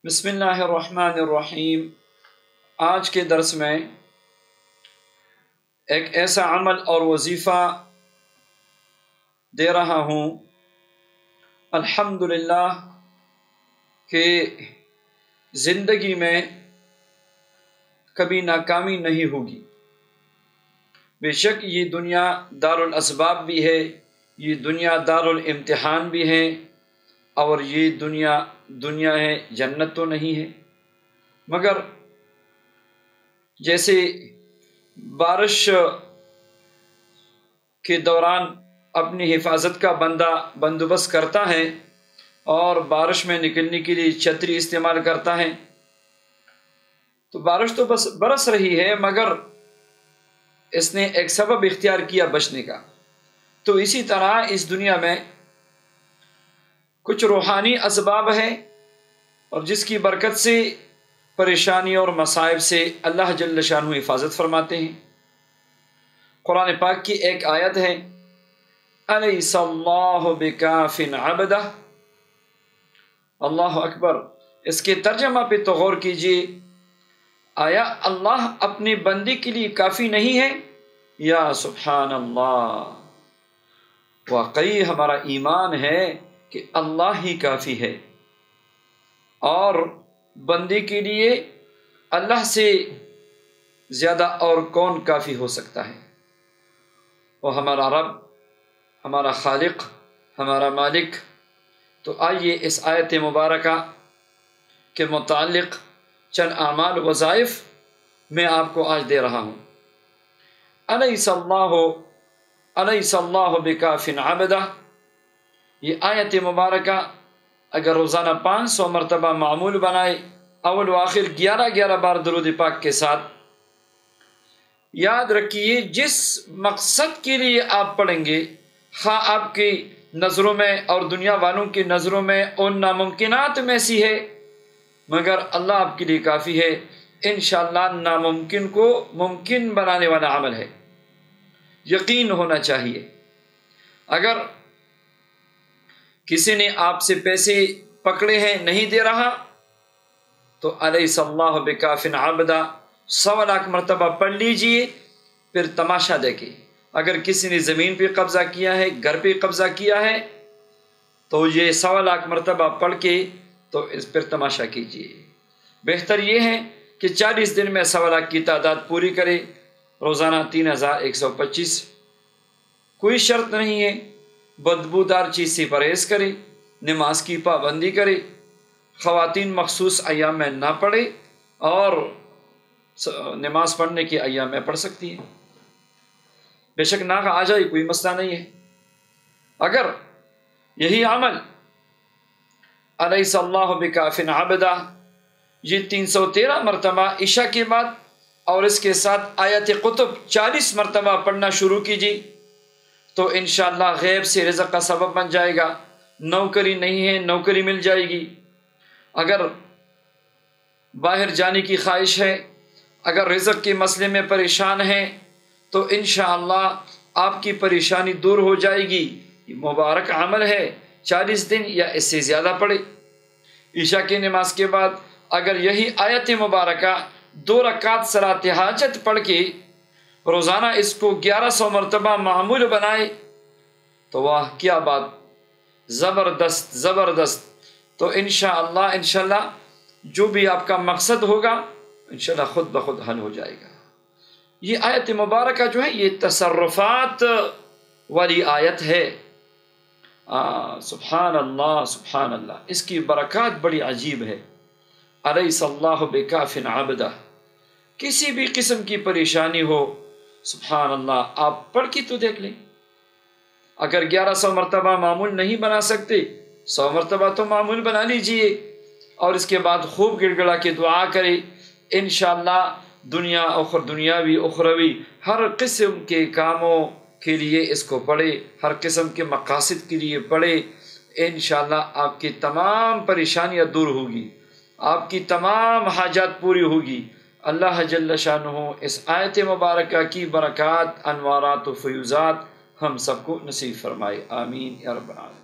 بسم اللہ الرحمن الرحیم۔ آج کے درس میں ایک ایسا عمل اور وظیفہ دے رہا ہوں الحمدللہ کہ زندگی میں کبھی ناکامی نہیں ہوگی۔ بے شک یہ دنیا دار الاسباب بھی ہے، یہ دنیا دار الامتحان بھی ہے، اور یہ دنیا ہے، جنت تو نہیں ہے۔ مگر جیسے بارش کے دوران اپنی حفاظت کا بندوبست کرتا ہے اور بارش میں نکلنے کے لیے چھتری استعمال کرتا ہے، تو بارش تو بس برس رہی ہے مگر اس نے ایک سبب اختیار کیا بچنے کا۔ تو اسی طرح اس دنیا میں کچھ روحانی اسباب ہیں، اور جس کی برکت سے پریشانی اور مصائب سے اللہ جل شانہ حفاظت فرماتے ہیں۔ قرآن پاک کی ایک آیت ہے، الیس اللہ بکاف عبدہ۔ اللہ اکبر۔ اس کے ترجمہ پہ تو غور کیجیے، آیا اللہ اپنے بندے کے لیے کافی نہیں ہے؟ یا سبحان اللہ! واقعی ہمارا ایمان ہے کہ اللہ ہی کافی ہے، اور بندے کے لیے اللہ سے زیادہ اور کون کافی ہو سکتا ہے؟ وہ ہمارا رب، ہمارا خالق، ہمارا مالک۔ تو آئیے اس آیت مبارکہ کے متعلق چند اعمال وظائف میں آپ کو آج دے رہا ہوں۔ الیس اللہ بکاف عبدہ، یہ آیت مبارکہ اگر روزانہ 500 مرتبہ معمول بنائے، اول و آخر 11 بار درود پاک کے ساتھ، یاد رکھیے جس مقصد کے لیے آپ پڑھیں گے، خواہ آپ کی نظروں میں اور دنیا والوں کی نظروں میں ان ناممکنات میں سی ہے، مگر اللہ آپ کے لیے کافی ہے۔ انشاءاللہ ناممکن کو ممکن بنانے والا عمل ہے، یقین ہونا چاہیے۔ اگر کسی نے آپ سے پیسے پکڑے ہیں، نہیں دے رہا، تو الیس اللہ بکاف عبدہ 100 لاکھ مرتبہ پڑھ لیجئے، پھر تماشا دیکھیں۔ اگر کسی نے زمین پہ قبضہ کیا ہے، گھر پہ قبضہ کیا ہے، تو یہ 100 لاکھ مرتبہ پڑھ کے تو اس پر تماشا کیجئے۔ بہتر یہ ہے کہ 40 دن میں 100 لاکھ کی تعداد پوری کرے، روزانہ 3125۔ کوئی شرط نہیں ہے، بدبودار چیز سے پرہیز کرے، نماز کی پابندی کرے، خواتین مخصوص ایام میں نہ پڑھے، اور نماز پڑھنے کے ایام میں پڑھ سکتی ہیں۔ بے شک ناغ آ جائے، کوئی مسئلہ نہیں ہے۔ اگر یہی عمل الیس اللہ بکاف عبدہ یہ 313 مرتبہ عشاء کے بعد اور اس کے ساتھ آیت قطب 40 مرتبہ پڑھنا شروع کیجیے، تو انشاءاللہ غیب سے رزق کا سبب بن جائے گا۔ نوکری نہیں ہے، نوکری مل جائے گی۔ اگر باہر جانے کی خواہش ہے، اگر رزق کے مسئلے میں پریشان ہیں، تو انشاءاللہ آپ کی پریشانی دور ہو جائے گی۔ یہ مبارک عمل ہے، 40 دن یا اس سے زیادہ پڑھے۔ عشاء کی نماز کے بعد اگر یہی آیت مبارکہ 2 رکعت صلاۃ حاجت پڑھ کے روزانہ اس کو 1100 مرتبہ معمول بنائے، تو واہ کیا بات، زبردست زبردست۔ تو انشاءاللہ جو بھی آپ کا مقصد ہوگا انشاءاللہ خود بخود حل ہو جائے گا۔ یہ آیت مبارکہ جو ہے یہ تصرفات والی آیت ہے۔ سبحان اللہ سبحان اللہ، اس کی برکات بڑی عجیب ہے۔ الیس اللہ بکاف عبدہ، کسی بھی قسم کی پریشانی ہو، سبحان اللہ آپ پڑھ کے تو دیکھ لیں۔ اگر 1100 مرتبہ معمول نہیں بنا سکتے، 100 مرتبہ تو معمول بنا لیجئے، اور اس کے بعد خوب گڑ گڑا کے دعا کرے۔ انشاءاللہ دنیاوی اخروی ہر قسم کے کاموں کے لیے اس کو پڑھے، ہر قسم کے مقاصد کے لیے پڑھے۔ انشاءاللہ آپ کی تمام پریشانیاں دور ہوگی، آپ کی تمام حاجات پوری ہوگی۔ اللہ جل شانہ اس آیت مبارکہ کی برکات، انوارات و فیوزات ہم سب کو نصیب فرمائے، آمین یا رب العالمین۔